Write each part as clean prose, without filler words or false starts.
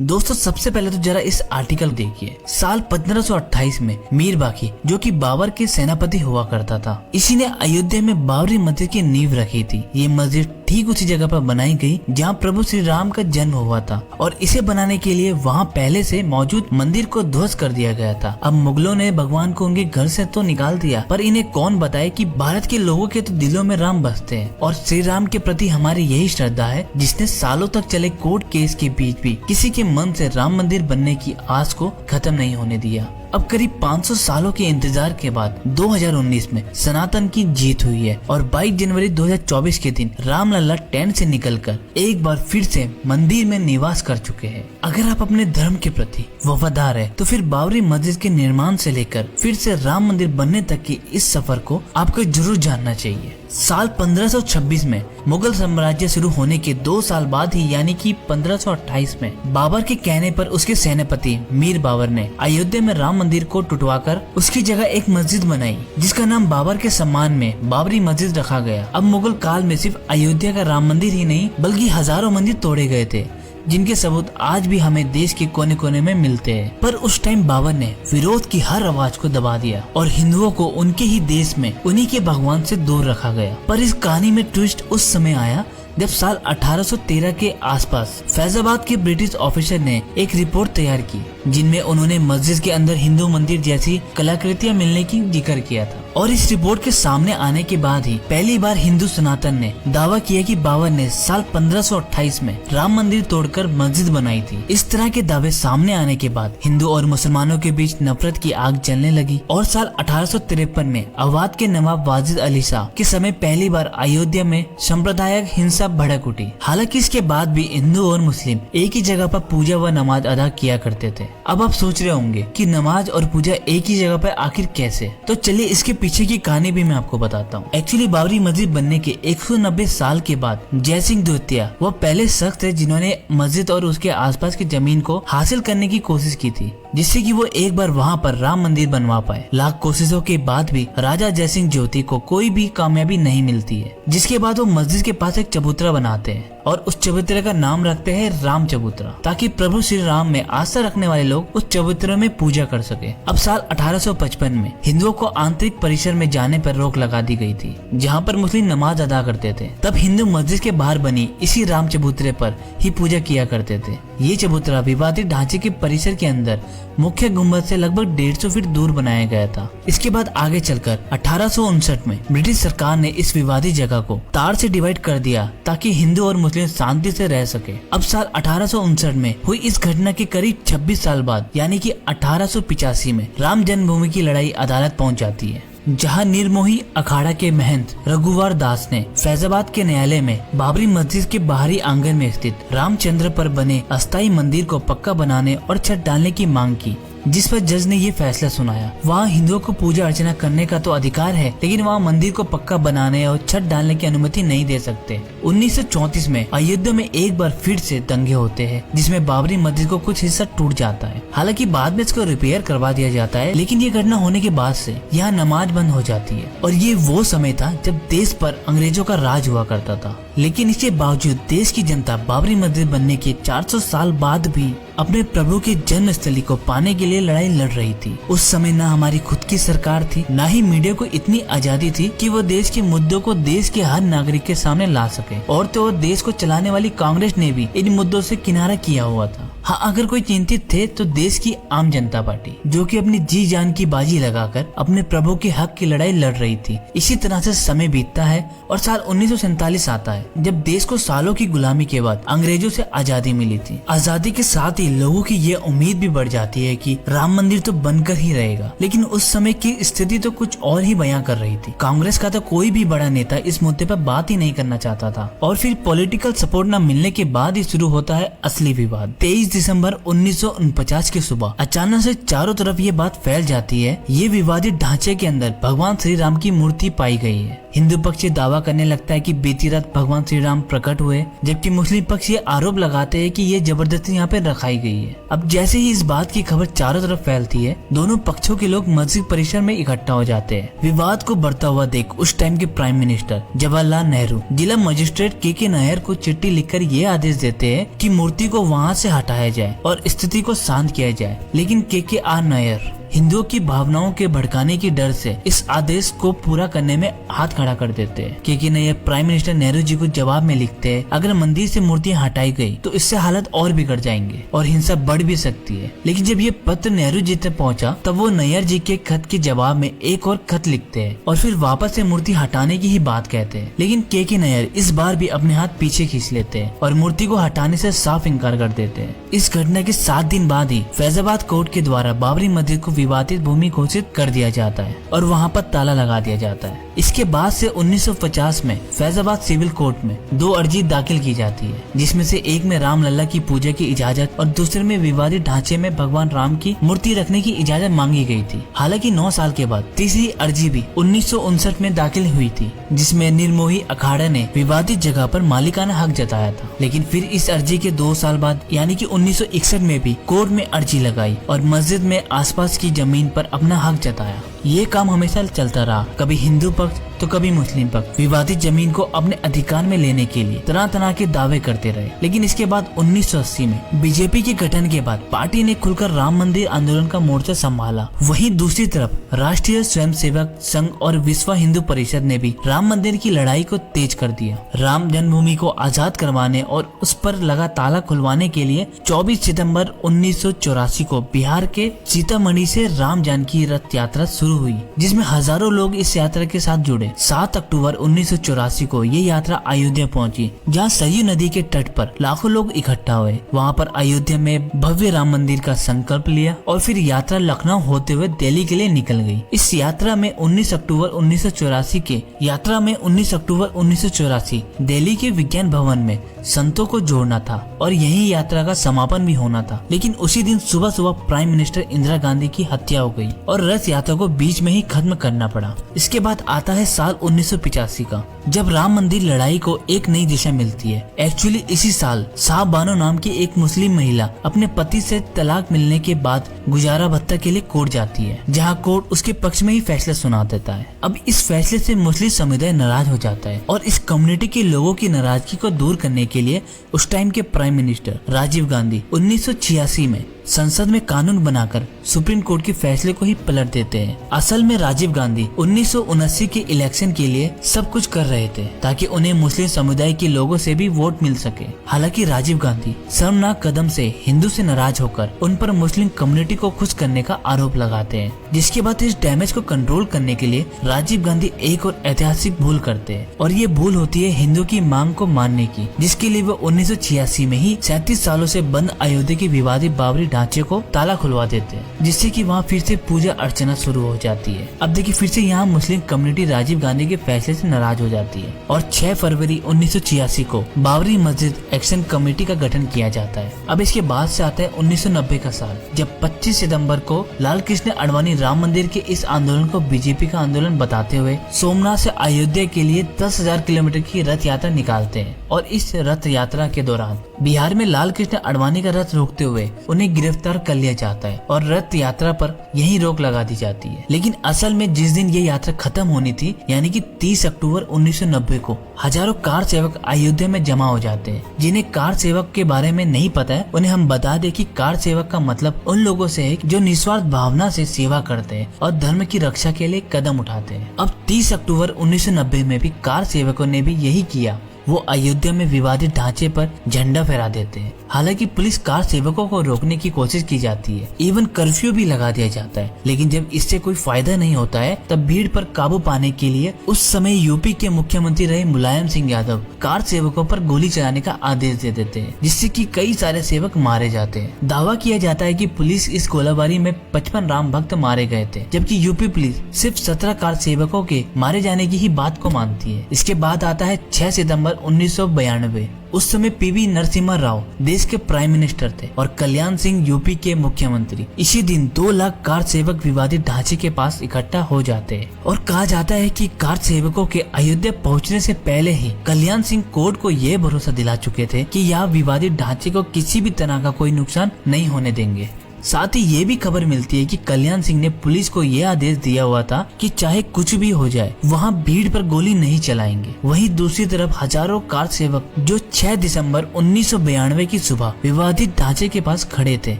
दोस्तों सबसे पहले तो जरा इस आर्टिकल देखिए। साल 1528 में मीर बाकी, जो कि बाबर के सेनापति हुआ करता था, इसी ने अयोध्या में बाबरी मस्जिद की नींव रखी थी। ये मस्जिद ठीक उसी जगह पर बनाई गई जहाँ प्रभु श्री राम का जन्म हुआ था, और इसे बनाने के लिए वहाँ पहले से मौजूद मंदिर को ध्वस्त कर दिया गया था। अब मुगलों ने भगवान को उनके घर से तो निकाल दिया, पर इन्हें कौन बताए कि भारत के लोगों के तो दिलों में राम बसते हैं और श्री राम के प्रति हमारी यही श्रद्धा है, जिसने सालों तक चले कोर्ट केस के बीच भी किसी के मन से राम मंदिर बनने की आस को खत्म नहीं होने दिया। अब करीब 500 सालों के इंतजार के बाद 2019 में सनातन की जीत हुई है और 22 जनवरी 2024 के दिन रामलला टेंट से निकलकर एक बार फिर से मंदिर में निवास कर चुके हैं। अगर आप अपने धर्म के प्रति वफादार है तो फिर बाबरी मस्जिद के निर्माण से लेकर फिर से राम मंदिर बनने तक की इस सफर को आपको जरूर जानना चाहिए। साल 1526 में मुगल साम्राज्य शुरू होने के 2 साल बाद ही यानी कि 1528 में बाबर के कहने पर उसके सेनापति मीर बाबर ने अयोध्या में राम मंदिर को टुटवाकर उसकी जगह एक मस्जिद बनाई, जिसका नाम बाबर के सम्मान में बाबरी मस्जिद रखा गया। अब मुगल काल में सिर्फ अयोध्या का राम मंदिर ही नहीं बल्कि हजारों मंदिर तोड़े गए थे, जिनके सबूत आज भी हमें देश के कोने कोने में मिलते हैं। पर उस टाइम बाबर ने विरोध की हर आवाज को दबा दिया और हिंदुओं को उनके ही देश में उन्हीं के भगवान से दूर रखा गया। पर इस कहानी में ट्विस्ट उस समय आया जब साल 1813 के आसपास फैजाबाद के ब्रिटिश ऑफिसर ने एक रिपोर्ट तैयार की, जिनमें उन्होंने मस्जिद के अंदर हिंदू मंदिर जैसी कलाकृतियां मिलने की जिक्र किया था। और इस रिपोर्ट के सामने आने के बाद ही पहली बार हिंदू सनातन ने दावा किया कि बाबर ने साल 1528 में राम मंदिर तोड़कर मस्जिद बनाई थी। इस तरह के दावे सामने आने के बाद हिंदू और मुसलमानों के बीच नफरत की आग जलने लगी और साल 1853 में अवध के नवाब वाजिद अली शाह के समय पहली बार अयोध्या में सांप्रदायिक हिंसा भड़क उठी। हालांकि इसके बाद भी हिंदू और मुस्लिम एक ही जगह पर पूजा व नमाज अदा किया करते थे। अब आप सोच रहे होंगे कि नमाज और पूजा एक ही जगह पर आखिर कैसे, तो चलिए इसके पीछे की कहानी भी मैं आपको बताता हूँ। एक्चुअली बाबरी मस्जिद बनने के 190 साल के बाद जय सिंह द्वितीय वह पहले शख्स थे जिन्होंने मस्जिद और उसके आसपास की जमीन को हासिल करने की कोशिश की थी, जिससे कि वो एक बार वहाँ पर राम मंदिर बनवा पाए। लाख कोशिशों के बाद भी राजा जय सिंह ज्योति को कोई भी कामयाबी नहीं मिलती है, जिसके बाद वो मस्जिद के पास एक चबूतरा बनाते हैं और उस चबूतरे का नाम रखते हैं राम चबूतरा, ताकि प्रभु श्री राम में आस्था रखने वाले लोग उस चबूतरे में पूजा कर सके। अब साल 1855 में हिंदुओं को आंतरिक परिसर में जाने पर रोक लगा दी गई थी, जहाँ पर मुस्लिम नमाज अदा करते थे। तब हिंदू मस्जिद के बाहर बनी इसी राम चबूतरे पर ही पूजा किया करते थे। ये चबूतरा विवादित ढांचे के परिसर के अंदर मुख्य गुम्बद से लगभग 150 फीट दूर बनाया गया था। इसके बाद आगे चलकर 1859 में ब्रिटिश सरकार ने इस विवादित जगह को तार से डिवाइड कर दिया ताकि हिंदू और मुस्लिम शांति से रह सके। अब साल 1859 में हुई इस घटना के करीब 26 साल बाद यानी कि 1885 में राम जन्मभूमि की लड़ाई अदालत पहुंच जाती है, जहां निर्मोही अखाड़ा के महंत रघुवर दास ने फैजाबाद के न्यायालय में बाबरी मस्जिद के बाहरी आंगन में स्थित रामचंद्र पर बने अस्थायी मंदिर को पक्का बनाने और छत डालने की मांग की, जिस पर जज ने ये फैसला सुनाया। वहाँ हिंदुओं को पूजा अर्चना करने का तो अधिकार है, लेकिन वहाँ मंदिर को पक्का बनाने और छत डालने की अनुमति नहीं दे सकते। 1934 में अयोध्या में एक बार फिर से दंगे होते हैं, जिसमें बाबरी मस्जिद को कुछ हिस्सा टूट जाता है। हालांकि बाद में इसको रिपेयर करवा दिया जाता है, लेकिन ये घटना होने के बाद से यहाँ नमाज बंद हो जाती है। और ये वो समय था जब देश पर अंग्रेजों का राज हुआ करता था, लेकिन इसके बावजूद देश की जनता बाबरी मस्जिद बनने के 400 साल बाद भी अपने प्रभु के जन्म स्थली को पाने के लिए लड़ाई लड़ रही थी। उस समय न हमारी खुद की सरकार थी, न ही मीडिया को इतनी आजादी थी कि वो देश के मुद्दों को देश के हर नागरिक के सामने ला सके। और तो देश को चलाने वाली कांग्रेस ने भी इन मुद्दों से किनारा किया हुआ था। हाँ, अगर कोई चिंतित थे तो देश की आम जनता पार्टी, जो कि अपनी जी जान की बाजी लगाकर अपने प्रभु के हक की लड़ाई लड़ रही थी। इसी तरह से समय बीतता है और साल 1947 आता है, जब देश को सालों की गुलामी के बाद अंग्रेजों से आजादी मिली थी। आजादी के साथ ही लोगों की ये उम्मीद भी बढ़ जाती है कि राम मंदिर तो बनकर ही रहेगा, लेकिन उस समय की स्थिति तो कुछ और ही बयां कर रही थी। कांग्रेस का तो कोई भी बड़ा नेता इस मुद्दे पर बात ही नहीं करना चाहता था। और फिर पॉलिटिकल सपोर्ट न मिलने के बाद ही शुरू होता है असली विवाद। 23 दिसंबर 1949 मार्च की सुबह अचानक से चारों तरफ ये बात फैल जाती है, ये विवादित ढांचे के अंदर भगवान श्री राम की मूर्ति पाई गई है। हिंदू पक्ष ये दावा करने लगता है कि बीती रात भगवान श्री राम प्रकट हुए, जबकि मुस्लिम पक्ष ये आरोप लगाते हैं कि ये जबरदस्ती यहाँ पे रखाई गई है। अब जैसे ही इस बात की खबर चारों तरफ फैलती है, दोनों पक्षों के लोग मस्जिद परिसर में इकट्ठा हो जाते हैं। विवाद को बढ़ता हुआ देख उस टाइम के प्राइम मिनिस्टर जवाहरलाल नेहरू जिला मजिस्ट्रेट के नायर को चिट्ठी लिखकर ये आदेश देते हैं कि मूर्ति को वहाँ से हटाया जाए और स्थिति को शांत किया जाए। लेकिन के नायर हिंदुओं की भावनाओं के भड़काने की डर से इस आदेश को पूरा करने में हाथ खड़ा कर देते हैं। के नायर प्राइम मिनिस्टर नेहरू जी को जवाब में लिखते हैं, अगर मंदिर से मूर्तियां हटाई गई तो इससे हालत और बिगड़ जाएंगे और हिंसा बढ़ भी सकती है। लेकिन जब ये पत्र नेहरू जी तक पहुंचा, तब वो नायर जी के खत के जवाब में एक और खत लिखते हैं और फिर वापस से मूर्ति हटाने की ही बात कहते हैं। लेकिन के नायर इस बार भी अपने हाथ पीछे खींच लेते हैं और मूर्ति को हटाने से साफ इनकार कर देते हैं। इस घटना के 7 दिन बाद ही फैजाबाद कोर्ट के द्वारा बाबरी मस्जिद को विवादित भूमि घोषित कर दिया जाता है और वहां पर ताला लगा दिया जाता है। इसके बाद से 1950 में फैजाबाद सिविल कोर्ट में 2 अर्जी दाखिल की जाती है, जिसमें से एक में रामलला की पूजा की इजाजत और दूसरे में विवादित ढांचे में भगवान राम की मूर्ति रखने की इजाजत मांगी गई थी। हालांकि 9 साल के बाद तीसरी अर्जी भी 1959 में दाखिल हुई थी, जिसमें निर्मोही अखाड़ा ने विवादित जगह पर मालिकाना हक जताया था। लेकिन फिर इस अर्जी के 2 साल बाद यानी कि 1961 में भी कोर्ट में अर्जी लगाई और मस्जिद में आसपास की जमीन पर अपना हक जताया। ये काम हमेशा चलता रहा, कभी हिंदू पक्ष तो कभी मुस्लिम पक्ष विवादित जमीन को अपने अधिकार में लेने के लिए तरह तरह के दावे करते रहे। लेकिन इसके बाद 1980 में बीजेपी के गठन के बाद पार्टी ने खुलकर राम मंदिर आंदोलन का मोर्चा संभाला। वहीं दूसरी तरफ राष्ट्रीय स्वयंसेवक संघ और विश्व हिंदू परिषद ने भी राम मंदिर की लड़ाई को तेज कर दिया। राम जन्मभूमि को आजाद करवाने और उस पर लगा ताला खुलवाने के लिए 24 सितंबर 1984 को बिहार के सीतामढ़ी से राम जानकी रथ यात्रा शुरू हुई, जिसमें हजारों लोग इस यात्रा के साथ जुड़े। 7 अक्टूबर 1984 को ये यात्रा अयोध्या पहुंची, जहां सरयू नदी के तट पर लाखों लोग इकट्ठा हुए। वहां पर अयोध्या में भव्य राम मंदिर का संकल्प लिया और फिर यात्रा लखनऊ होते हुए दिल्ली के लिए निकल गई। इस यात्रा में 19 अक्टूबर 1984 दिल्ली के विज्ञान भवन में संतों को जोड़ना था और यही यात्रा का समापन भी होना था। लेकिन उसी दिन सुबह सुबह प्राइम मिनिस्टर इंदिरा गांधी की हत्या हो गई और रथ यात्रा को बीच में ही खत्म करना पड़ा। इसके बाद आता है साल 1985 का, जब राम मंदिर लड़ाई को एक नई दिशा मिलती है। एक्चुअली इसी साल साहब बानो नाम की एक मुस्लिम महिला अपने पति से तलाक मिलने के बाद गुजारा भत्ता के लिए कोर्ट जाती है, जहां कोर्ट उसके पक्ष में ही फैसला सुना देता है। अब इस फैसले से मुस्लिम समुदाय नाराज हो जाता है और इस कम्युनिटी के लोगों की नाराजगी को दूर करने के लिए उस टाइम के प्राइम मिनिस्टर राजीव गांधी 1986 में संसद में कानून बनाकर सुप्रीम कोर्ट के फैसले को ही पलट देते हैं। असल में राजीव गांधी 1979 के इलेक्शन के लिए सब कुछ कर रहे थे ताकि उन्हें मुस्लिम समुदाय के लोगों से भी वोट मिल सके। हालांकि राजीव गांधी शर्मनाक कदम से हिंदू से नाराज होकर उन पर मुस्लिम कम्युनिटी को खुश करने का आरोप लगाते हैं, जिसके बाद इस डैमेज को कंट्रोल करने के लिए राजीव गांधी एक और ऐतिहासिक भूल करते हैं और ये भूल होती है हिंदू की मांग को मानने की, जिसके लिए वो 1986 में ही 37 सालों से बंद अयोध्या की विवादित बाबरी ढांचे को ताला खुलवा देते हैं, जिससे कि वहाँ फिर से पूजा अर्चना शुरू हो जाती है। अब देखिए फिर से यहाँ मुस्लिम कम्युनिटी राजीव गांधी के फैसले से नाराज हो जाती है और 6 फरवरी 1986 को बाबरी मस्जिद एक्शन कमेटी का गठन किया जाता है। अब इसके बाद से आता है 1990 का साल, जब 25 सितंबर को लाल कृष्ण आडवाणी राम मंदिर के इस आंदोलन को बीजेपी का आंदोलन बताते हुए सोमनाथ से अयोध्या के लिए 10,000 किलोमीटर की रथ यात्रा निकालते हैं और इस रथ यात्रा के दौरान बिहार में लाल कृष्ण आडवाणी का रथ रोकते हुए उन्हें गिरफ्तार कर लिया जाता है और रथ यात्रा पर यही रोक लगा दी जाती है। लेकिन असल में जिस दिन ये यात्रा खत्म होनी थी यानी कि 30 अक्टूबर 1990 को हजारों कार सेवक अयोध्या में जमा हो जाते हैं। जिन्हें कार सेवक के बारे में नहीं पता है उन्हें हम बता दें कि कार सेवक का मतलब उन लोगों से है जो निस्वार्थ भावना से सेवा करते हैं और धर्म की रक्षा के लिए कदम उठाते हैं। अब 30 अक्टूबर 1990 में भी कार सेवकों ने भी यही किया, वो अयोध्या में विवादित ढांचे पर झंडा फहरा देते हैं। हालांकि पुलिस कार सेवकों को रोकने की कोशिश की जाती है, इवन कर्फ्यू भी लगा दिया जाता है, लेकिन जब इससे कोई फायदा नहीं होता है तब भीड़ पर काबू पाने के लिए उस समय यूपी के मुख्यमंत्री रहे मुलायम सिंह यादव कार सेवकों पर गोली चलाने का आदेश दे देते हैं, जिससे कि कई सारे सेवक मारे जाते हैं। दावा किया जाता है कि पुलिस इस गोलाबारी में 55 राम भक्त मारे गए थे, जबकि यूपी पुलिस सिर्फ 17 कार सेवकों के मारे जाने की ही बात को मानती है। इसके बाद आता है 6 सितंबर दिसंबर 1992। उस समय पीवी नरसिम्हा राव देश के प्राइम मिनिस्टर थे और कल्याण सिंह यूपी के मुख्यमंत्री। इसी दिन 2 लाख कार सेवक विवादित ढांचे के पास इकट्ठा हो जाते हैं और कहा जाता है कि कार सेवकों के अयोध्या पहुंचने से पहले ही कल्याण सिंह कोर्ट को यह भरोसा दिला चुके थे कि यहाँ विवादित ढांचे को किसी भी तरह का कोई नुकसान नहीं होने देंगे। साथ ही ये भी खबर मिलती है कि कल्याण सिंह ने पुलिस को यह आदेश दिया हुआ था कि चाहे कुछ भी हो जाए वहाँ भीड़ पर गोली नहीं चलाएंगे। वहीं दूसरी तरफ हजारों कार सेवक जो 6 दिसंबर 1992 की सुबह विवादित ढांचे के पास खड़े थे,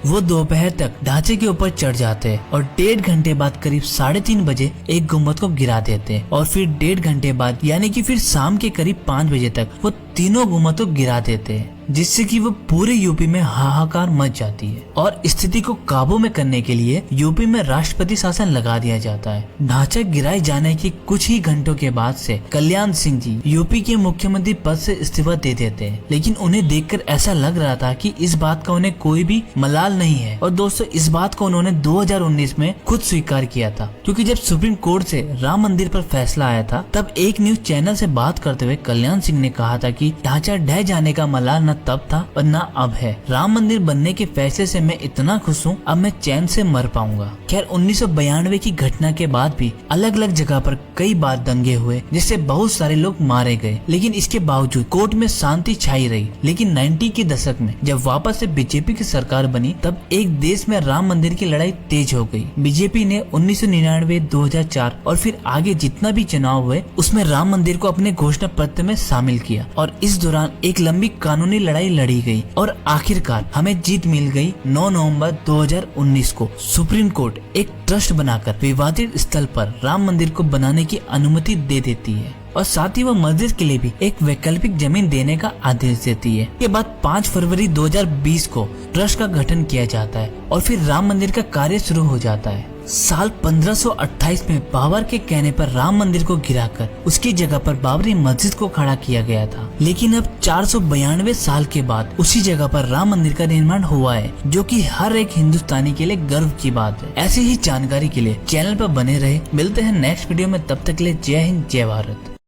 वो दोपहर तक ढांचे के ऊपर चढ़ जाते हैं और 1.5 घंटे बाद करीब 3:30 बजे एक गुम्बद को गिरा देते हैं और फिर 1.5 घंटे बाद यानी कि फिर शाम के करीब 5 बजे तक वो तीनों गुम्बद को गिरा देते हैं, जिससे कि वो पूरे यूपी में हाहाकार मच जाती है और स्थिति को काबू में करने के लिए यूपी में राष्ट्रपति शासन लगा दिया जाता है। ढांचा गिराए जाने के कुछ ही घंटों के बाद से कल्याण सिंह जी यूपी के मुख्यमंत्री पद से इस्तीफा दे देते हैं, लेकिन उन्हें देखकर ऐसा लग रहा था कि इस बात का उन्हें कोई भी मलाल नहीं है। और दोस्तों, इस बात को उन्होंने 2019 में खुद स्वीकार किया था, क्योंकि जब सुप्रीम कोर्ट से राम मंदिर पर फैसला आया था तब एक न्यूज चैनल से बात करते हुए कल्याण सिंह ने कहा था कि ढांचा ढह जाने का मलाल न तब था और न अब है। राम मंदिर बनने के फैसले से मैं इतना खुश हूँ, अब मैं चैन से मर पाऊंगा। खैर 1992 की घटना के बाद भी अलग अलग जगह पर कई बार दंगे हुए, जिससे बहुत सारे लोग मारे गए, लेकिन इसके बावजूद कोर्ट में शांति छाई रही। लेकिन 90 के दशक में जब वापस से बीजेपी की सरकार बनी तब एक देश में राम मंदिर की लड़ाई तेज हो गई। बीजेपी ने 1999, 2004 और फिर आगे जितना भी चुनाव हुए उसमें राम मंदिर को अपने घोषणा पत्र में शामिल किया और इस दौरान एक लंबी कानूनी लड़ाई लड़ी गई और आखिरकार हमें जीत मिल गई। 9 नवंबर 2019 को सुप्रीम कोर्ट एक ट्रस्ट बनाकर विवादित स्थल पर राम मंदिर को बनाने की अनुमति दे देती है और साथ ही वह मस्जिद के लिए भी एक वैकल्पिक जमीन देने का आदेश देती है। के बाद 5 फरवरी 2020 को ट्रस्ट का गठन किया जाता है और फिर राम मंदिर का कार्य शुरू हो जाता है। साल 1528 में बाबर के कहने पर राम मंदिर को गिराकर उसकी जगह पर बाबरी मस्जिद को खड़ा किया गया था, लेकिन अब 492 साल के बाद उसी जगह पर राम मंदिर का निर्माण हुआ है, जो कि हर एक हिंदुस्तानी के लिए गर्व की बात है। ऐसी ही जानकारी के लिए चैनल पर बने रहे। मिलते हैं नेक्स्ट वीडियो में, तब तक के लिए जय हिंद, जय भारत।